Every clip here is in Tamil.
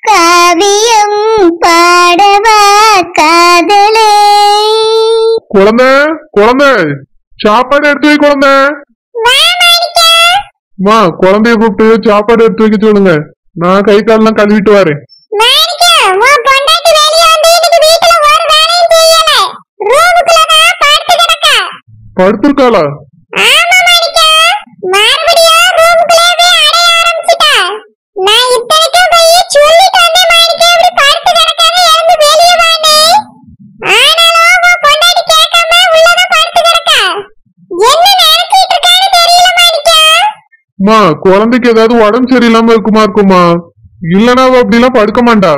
காவியம் பாடவா காதலே. குழந்தை குழந்தை சாப்பாடு எடுத்து வை குழந்தை. குழந்தைய கூப்பிட்டு சாப்பாடு எடுத்து வைக்க சொல்லுங்க. நான் கை காலெல்லாம் கழுவிட்டு வரேன். படுத்திருக்காளா? குழந்தைக்கு ஏதாவது உடம்பு சரியில்லாம இருக்குமா? இல்லனா அப்படிலாம் படுக்க மாட்டா.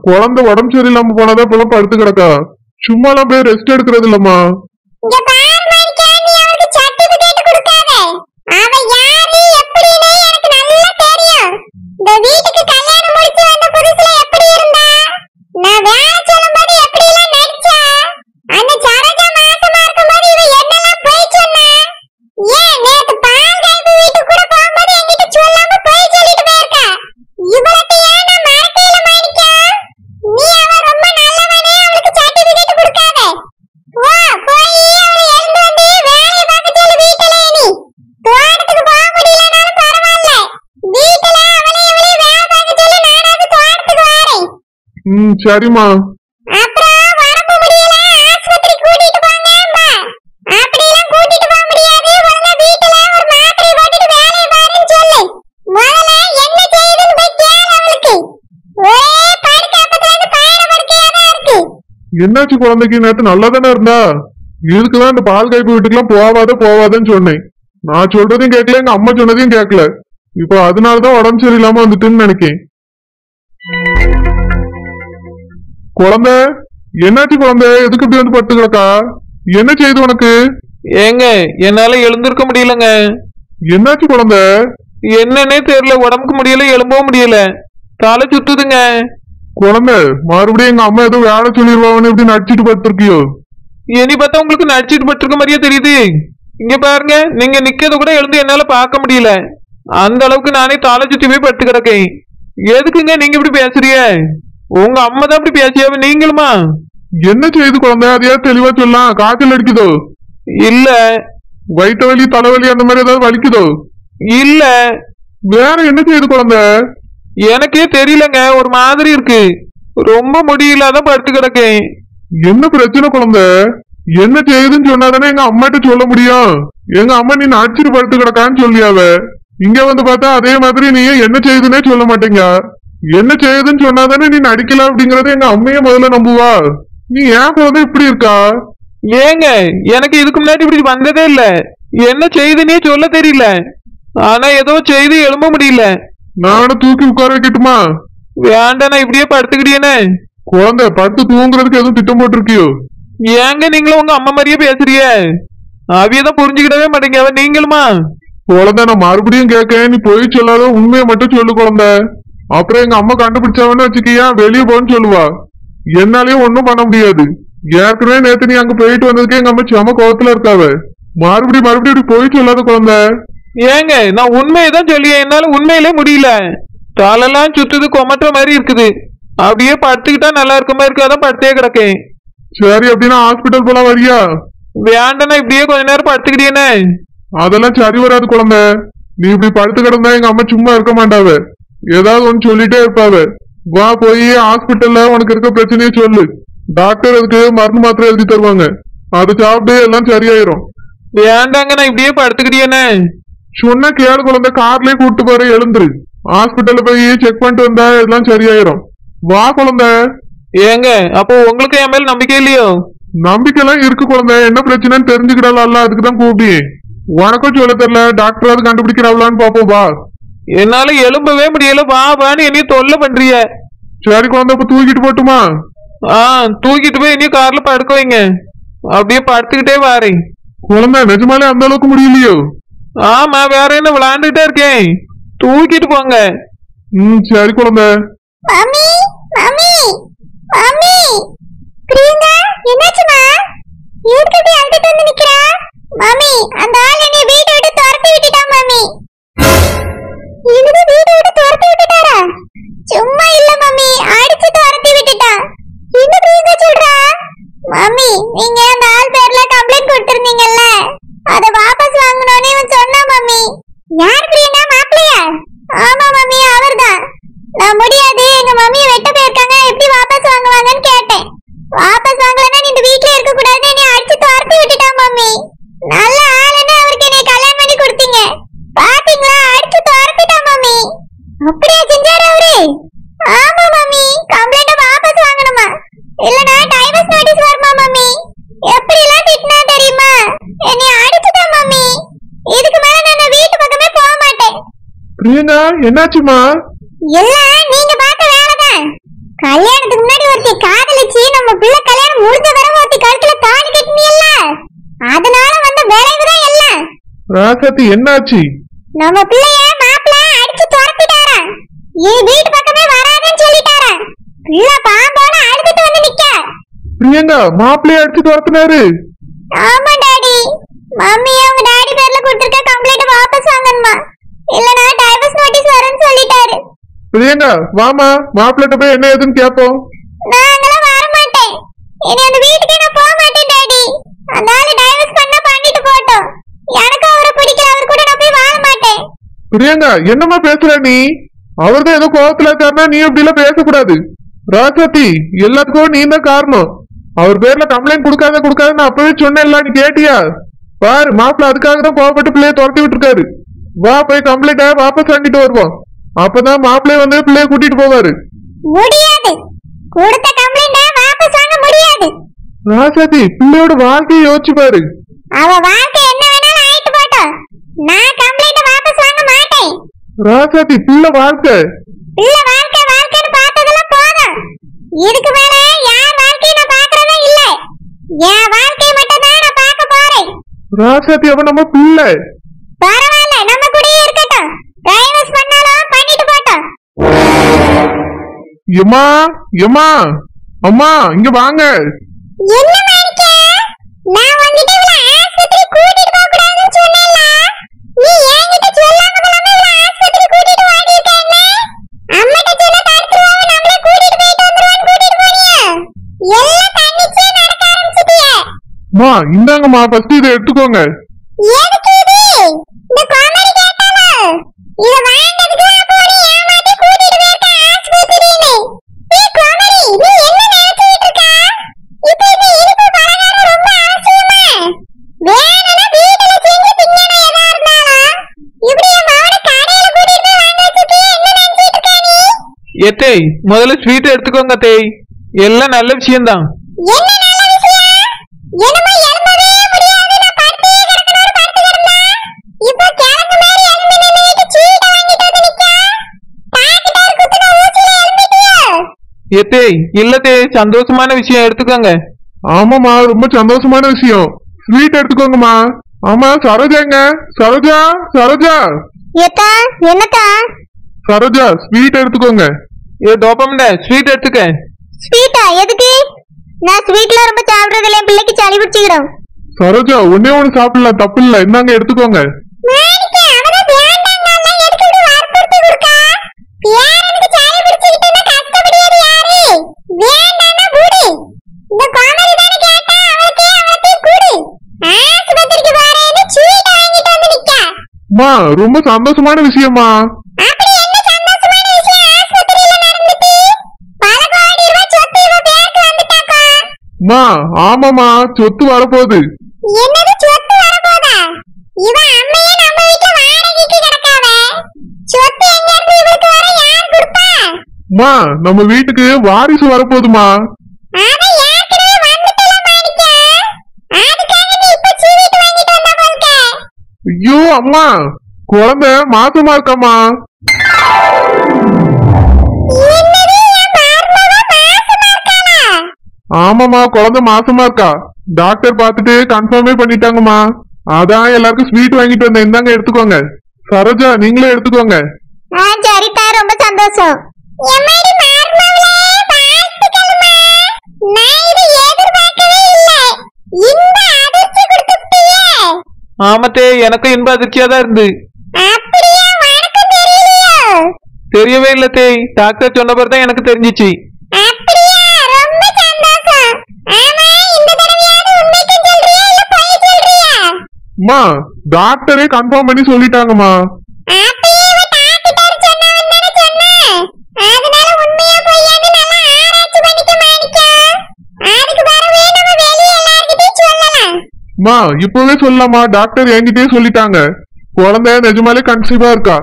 குழந்தை உடம்பு சரியில்லாம போனாதான் இப்பெல்லாம் படுத்து கிடக்கா. சும்மா எல்லாம் போய் ரெஸ்ட் எடுக்கிறது இல்லம்மா. சரிம்மா. என்னாச்சு குழந்தைக்கு? நேற்று நல்லா தானே இருந்தா. இதுக்குதான் இந்த பால் காய்ப்பு வீட்டுக்குலாம் போவாதன்னு சொன்னேன். நான் சொல்றதையும் கேட்கல, எங்க அம்மா சொன்னதையும் கேட்கல. இப்போ அதனாலதான் உடம்பு சரியில்லாம வந்துட்டுன்னு நினைக்கேன். குழந்தை என்னாச்சு? குழந்தை எதுக்கு இப்படி வந்து பட்டு கிடக்கா? என்ன செய்து உனக்கு? ஏங்க என்னால எழுந்திருக்க முடியலங்க. என்னாச்சு குழந்தை? என்னன்னே தெரியல. உடம்புக்கு முடியல, எழும்பவும் முடியல. தலை சுத்துதுங்க. குழந்தை மறுபடியும் எங்க அம்மா ஏதோ வேலை சொல்லிடுவாங்கன்னு இப்படி நடிச்சிட்டு படுத்திருக்கியோ? இனி பார்த்தா உங்களுக்கு நடிச்சிட்டு பட்டிருக்க மாதிரியே தெரியுது. இங்க பாருங்க, நீங்க நிக்கிறது கூட எழுந்து என்னால பார்க்க முடியல. அந்த அளவுக்கு நானே தலை சுத்தி போய் பட்டு கிடக்கேன். எதுக்குங்க நீங்க இப்படி பேசுறிய? உங்க அம்மா தான் இப்படி பேசியாவ, நீங்களுமா? என்ன செய்து குழந்தை? அதையா தெளிவா சொல்லலாம். காய்ச்சல் அடிக்குதோ? இல்ல. வயிற்று வலி, தலைவலி அந்த மாதிரி ஏதாவது வலிக்குதோ? இல்ல. வேற என்ன செய்யுது குழந்தை? எனக்கே தெரியலங்க, ஒரு மாதிரி இருக்கு. ரொம்ப முடியலாதான் படுத்து கிடக்கேன். என்ன பிரச்சனை குழந்தை? என்ன செய்யுதுன்னு சொன்னாதானே எங்க அம்மாட்ட சொல்ல முடியும். எங்க அம்மா நீ நடிச்சிட்டு படுத்து கிடக்கான்னு சொல்லியாவ. இங்க வந்து பார்த்தா அதே மாதிரி நீ என்ன செய்யுதுன்னே சொல்ல மாட்டேங்க. என்ன செய்யுதுன்னு சொன்னாதானே நீ நடிக்கல அப்படிங்கறத எங்க அம்மைய முதல்ல நம்புவா. நீ ஏன் குழந்தை இப்படி இருக்கா? ஏங்க எனக்கு இதுக்கு முன்னாடி இப்படி வந்ததே இல்ல. என்ன செய்துன்னே சொல்ல தெரியல. ஆனா ஏதோ செய்து எழும்ப முடியல. நானும் தூக்கி உட்கார வைக்கட்டுமா? வேண்டாம், நான் இப்படியே படுத்துக்கிட்டேனே. குழந்தை படுத்து தூங்குறதுக்கு எதுவும் திட்டம் போட்டிருக்கியோ? ஏங்க நீங்களும் உங்க அம்மா மாதிரியே பேசுறிய? அவியதான் புரிஞ்சுக்கிடவே மாட்டேங்க. நீங்களுமா? குழந்தை நான் மறுபடியும் கேட்க, நீ போய் சொல்லாத உண்மையை மட்டும் சொல்லு குழந்தை. அப்புறம் எங்க அம்மா கண்டுபிடிச்சாவன்னு வச்சுக்கியா வெளியே போன்னு சொல்லுவா. என்னாலயும் ஒன்னும் பண்ண முடியாது. ஏற்கனவே நேத்து நீ அங்க போயிட்டு வந்ததுக்கு எங்க அம்மா செம கோவத்துல இருக்காவ. மறுபடியும் போய் சொல்லாத குழந்தை. ஏங்க நான் உண்மையதான் சொல்லிய, என்னால உண்மையிலே முடியல. தலையெல்லாம் சுத்துது, கொமட்டுற மாதிரி இருக்குது. அப்படியே படுத்துக்கிட்டா நல்லா இருக்க மாதிரி இருக்காதான் படுத்தே கிடக்கேன். சரி, அப்படின்னா ஹாஸ்பிட்டல் போலாம் வரியா? வேண்டாம், நான் இப்படியே கொஞ்ச நேரம் படுத்துக்கிட்டேனே. அதெல்லாம் சரி வராது குழந்தை. நீ இப்படி படுத்து கிடந்தா எங்க அம்மா சும்மா இருக்க மாட்டாவ. ஏதாவது ஒன்னு சொல்லிட்டே இருப்பாவ. வா போய் ஹாஸ்பிட்டல்ல உனக்கு இருக்க பிரச்சனையை சொல்லு. டாக்டர் அதுக்கு மருந்து மாத்திரை எழுதி தருவாங்க. அதை சாப்பிட்டு எல்லாம் சரியாயிரும். வேண்டாங்க, நான் இப்படியே படுத்துக்கிட்டேனே. சொன்ன கேளு குழந்தை. கார்லயே கூட்டு போற, எழுந்துரு. ஹாஸ்பிட்டல்ல போய் செக் பண்ணிட்டு வந்தா எல்லாம் சரியாயிரும். வா குழந்தை. ஏங்க அப்போ உங்களுக்கு என் மேல நம்பிக்கை இல்லையோ? நம்பிக்கை எல்லாம் இருக்கு குழந்தை, என்ன பிரச்சனைன்னு தெரிஞ்சுக்கிடலாம், அதுக்குதான் கூப்பிடு. உனக்கும் சொல்ல தெரியல, டாக்டர் அது கண்டுபிடிக்கிறாங்களான்னு பாப்போம் வா. என்னால எழும்பவே முடியல, வா வான்னு என்னைய தொல்லை பண்றிய. சரி குழந்தை, இப்ப தூக்கிட்டு போட்டுமா? தூக்கிட்டு போய் இனியும் கார்ல படுக்க வைங்க, அப்படியே படுத்துக்கிட்டே வாரேன். குழந்தை நிஜமாலே அந்த அளவுக்கு முடியலையோ? ஆமா, வேற என்ன விளையாண்டுகிட்டே இருக்கேன், தூக்கிட்டு போங்க. சரி குழந்தை. மம்மி மம்மி மம்மி பிரியங்கா, என்னாச்சுமா? எதுக்கு இப்படி அழுதுட்டு வந்து நிக்கிறா? மம்மி, அந்த ஆள் என்னை வீட்டை விட்டு துரத்தி விட்டுட்டான் மம்மி. என்னது, வீட்டை விட்டு துரத்தி விட்டுட்டாரா? சும்மா இல்ல மம்மி, அடிச்சு துரத்தி விட்டுட்டான். என்ன பிரியங்கா சொல்றா? மம்மி, நீங்க அந்த ஆள் பேர்ல கம்ப்ளைண்ட் கொடுத்திருந்தீங்கல்ல, அத வாபஸ் வாங்கணும்னு இவன் சொன்னா மம்மி. யார் பிரியங்கா, மாப்பிள்ளையா? ஆமா மம்மி, அவர்தான். நான் முடியாது, எங்க மம்மியை வெட்ட போயிருக்காங்க, எப்படி வாபஸ் வாங்குவாங்கன்னு கேட்டேன். வாபஸ் வாங்கலன்னா நீ இந்த வீட்ல இருக்க கூடாதுன்னு என்னை அடிச்சு துரத்தி விட்டுட்டான் மம்மி. நல்ல ஆளுன்னு அவருக்கு என்னை கல்யாணம் பண்ணி கொடுத்தீங்க, பாத்தீங்களா? அடிச்சு துரத்திட்டான் மம்மி. அப்படியே செஞ்சாரு அவரு? ஆமா மம்மி, கம்ப்ளைண்ட வாபஸ் வாங்கணுமா, இல்லனா டைவர்ஸ் நோட்டீஸ் வருமா மம்மி. எப்படி எல்லாம் திட்டினா தெரியுமா? என்னை அடிச்சுட்டான் மம்மி. இதுக்கு மேல நான் வீட்டு பக்கமே போக மாட்டேன். பிரியங்கா, என்னாச்சுமா? எல்லாம் நீங்க பார்த்த வேலைதான். கல்யாணத்துக்கு முன்னாடி ஒருத்தி காதலிச்சு நம்ம பிள்ளை கல்யாணம் முடிஞ்ச வரை ஒருத்தி கழுத்துல தாலி கட்டினியல்ல, அதனால வந்த விளைவுதான் எல்லாம். ராசாத்தி, என்னாச்சு? நம்ம பிள்ளைய மாப்பிள்ளை அடிச்சு துரத்திட்டாரா, இனி வீட்டு பக்கமே வராதுன்னு சொல்லிட்டாரா. பிள்ளை பாம்போட அழுதுட்டு வந்து நிக்க. பிரியங்கா, மாப்பிள்ளைய அடிச்சு துரத்துனாரு? ஆமா டாடி, மம்மி அவங்க டாடி பேர்ல கொடுத்திருக்க கம்ப்ளைண்ட் வாபஸ் வாங்கணுமா, இல்லனா டைவர்ஸ் நோட்டீஸ் வரும்னு சொல்லிட்டாரு. பிரியங்கா, வாமா, மாப்பிள்ளைட்ட போய் என்ன ஏதுன்னு கேப்போம். நாங்கலாம் வர மாட்டேன், இனி அந்த வீட்டுக்கே நான் போக மாட்டேன் டாடி. அந்த ஆளு டைவர்ஸ் பண்ணா பண்ணிட்டு போட்டோம், எனக்கு அவரை பிடிக்கல, அவர் கூட நான் போய் வாழ மாட்டேன். பிரியங்கா, என்னமா பேசுற நீ? அவர்தான் ஏதோ கோவத்துல இருக்காருன்னா நீ இப்படி எல்லாம் பேசக்கூடாது. ராசாத்தி, எல்லாத்துக்கும் நீ தான் காரணம். அவர் பேர்ல கம்ப்ளைண்ட் கொடுக்காதுன்னு அப்பவே சொன்னேன்ல, நீ கேட்டியா? பாரு, மாப்பிள்ள அதுக்காக தான் கோவப்பட்டு பிள்ளைய துரத்தி விட்டுருக்காரு. வா, போய் கம்ப்ளைண்ட வாபஸ் வாங்கிட்டு வருவோம், அப்பதான் மாப்பிள்ளைய வந்து பிள்ளைய கூட்டிட்டு போவாரு. முடியாது, கொடுத்த கம்ப்ளைண்ட வாபஸ் வாங்க முடியாது. ராசாத்தி, பிள்ளையோட வாழ்க்கையை யோசிச்சு பாரு. அவ வாழ்க்கை என்ன வேணாலும் ஆயிட்டு போட்டோம், நான் கம்ப்ளைண்ட வாபஸ் வாங்க மாட்டேன். ராசாத்தி, பிள்ளை வாழ்க்கை வாழ்க்கைன்னு பார்த்ததெல்லாம் போதும். இதுக்கு மேல யார் வாழ்க்கையை நான் பார்க்கறதே இல்ல, என் வாழ்க்கையை மட்டும் தான் நான் பார்க்க போறேன். ராசாத்தி, அவன் நம்ம பிள்ளை. பரவாயில்ல, நம்ம கூடயே இருக்கட்டும், டைவர்ஸ் பண்ணாலும் பண்ணிட்டு போட்டோம். எம்மா, எம்மா, அம்மா, இங்க வாங்க. என்ன மாணிக்க, நான் உன்கிட்ட இவள ஆஸ்பத்திரி கூட்டிட்டு போக கூடாதுன்னு சொன்னேன்ல, நீ என்கிட்ட சொல்லாம கொள்ளாம இவள ஆஸ்பத்திரி கூட்டிட்டு ஓடி இருக்கேன்ல. அம்மாட்ட சொன்னா தடுத்துருவாங்க, நம்மளே கூட்டிட்டு போயிட்டு வந்துருவான்னு கூட்டிட்டு போறியா? எல்லாம் தன்னிச்சே நடக்க ஆரம்பிச்சிட்டியே. அம்மா, இந்தாங்கம்மா, ஃபர்ஸ்ட் இதை எடுத்துக்கோங்க. எதுக்கு இது? இந்த கோமரி கேட்டாளோ? இத வாங்கினதுக்கு அப்போ நீ ஏமாத்தி கூட்டிட்டு போயிருக்க ஆஸ்பத்திரின்னு. ஏய் கோமரி, நீ என்ன நினைச்சிட்டு இருக்க? இப்போ இந்த இனிப்பு பலகாரம் ரொம்ப அவசியமா? வேணும்னா வீட்டுல செஞ்சு திங்கணும் எதா இருந்தாலும். இப்படி என் மவனை கடையில கூட்டிட்டு போய் வாங்க வச்சுட்டு என்ன நினைச்சிட்டு இருக்க நீ? ஏத்தேய், முதல்ல ஸ்வீட் எடுத்துக்கோங்க தேய், எல்லாம் நல்ல விஷயம்தான். என்ன நல்ல விஷயம்? என்னமோ எழும்பவே முடியாது, நான் படுத்தே கிடக்கணும்னு படுத்து கிடந்தா, இப்போ கிழங்கு மாதிரி எழும்பி நின்னுட்டு சீட்டை வாங்கிட்டு வந்து நிக்க. டாக்டர் குத்துன ஊசியில எழும்பிட்டியோ? ஏத்தேய், இல்ல தேய், சந்தோஷமான விஷயம், எடுத்துக்கோங்க. ஆமாம்மா, ரொம்ப சந்தோஷமான விஷயம். ஸ்வீட் எடுத்துக்கோங்கம்மா. ஆமா, சரோஜாங்க, சரோஜா, சரோஜா, ஏத்தா, என்னத்தா? சரோஜா, ஸ்வீட் எடுத்துக்கோங்க. டோபம்ட ஸ்வீட் எடுத்துக்க. ஸ்வீட்டா? எதுக்கு? நான் ஸ்வீட்ல ரொம்ப சாப்பிடுறதுல என் பிள்ளைக்கு சளி பிடிச்சிடும். சரோஜா, ஒன்னே ஒண்ணு சாப்பிடலாம், தப்பு இல்ல, இந்தாங்க எடுத்துக்கோங்க. அம்மா, ரொம்ப சந்தோஷமான விஷயமா. அம்மா, ஆமாமா, சொத்து வரப்போகுது. என்னது சொத்து வரப்போதா? இவன் அம்மையே நம்ம வீட்ல வாடகைக்கு கிடக்காவ. சொத்து எங்க இருந்து இவளுக்கு வர, யார் கொடுப்பா? அம்மா, நம்ம வீட்டுக்கு வாரிசு வரப்போகுதுமா. அத ஏற்கனவே வந்துட்டல மாணிக்க. ஐயோ அம்மா, குழந்தை மாசமா இருக்காமா. ஆமாமா, குழந்தை மாசமா இருக்கா. டாக்டர் பார்த்துட்டு கன்ஃபார்மே பண்ணிட்டாங்கம்மா. அதான் எல்லாருக்கும் ஸ்வீட் வாங்கிட்டு வந்தேன், இந்தாங்க எடுத்துக்கோங்க. சரோஜா நீங்களே எடுத்துக்கோங்க. சரிதா, ரொம்ப சந்தோஷம். ஆமத்தே, எனக்கு இன்ப அதிர்ச்சியா தான் இருந்து. தெரியவே இல்ல தே, டாக்டர் சொன்ன பிறகுதான் எனக்கு தெரிஞ்சிச்சு. அம்மா, டாக்டரே கன்ஃபார்ம் பண்ணி சொல்லிட்டாங்கம்மா. அம்மா இப்பவே சொல்லலாமா? டாக்டர் என்கிட்டயே சொல்லிட்டாங்க, குழந்தை நிஜமாலே கன்சீவா இருக்கா.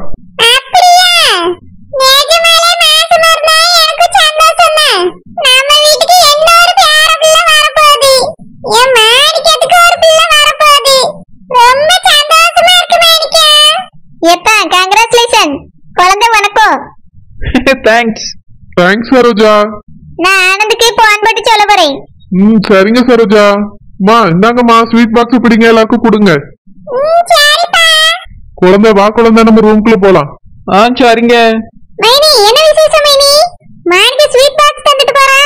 குழந்தை வணக்கம். தேங்க்ஸ். தேங்க்ஸ் சரோஜா. நான் ஆனந்துக்கு போன் போட்டு சொல்ல போறேன். சரிங்க சரோஜா. அம்மா இந்தாங்கம்மா, ஸ்வீட் பாக்ஸ் பிடிங்க, எல்லாருக்கும் கொடுங்க. குழந்தை வா குழந்தை, நம்ம ரூம்குள்ள போலாம். சரிங்க. மைனி, என்ன விசேஷம் மைனி? மானிக்கு ஸ்வீட் பாக்ஸ் தந்துட்டு போறா.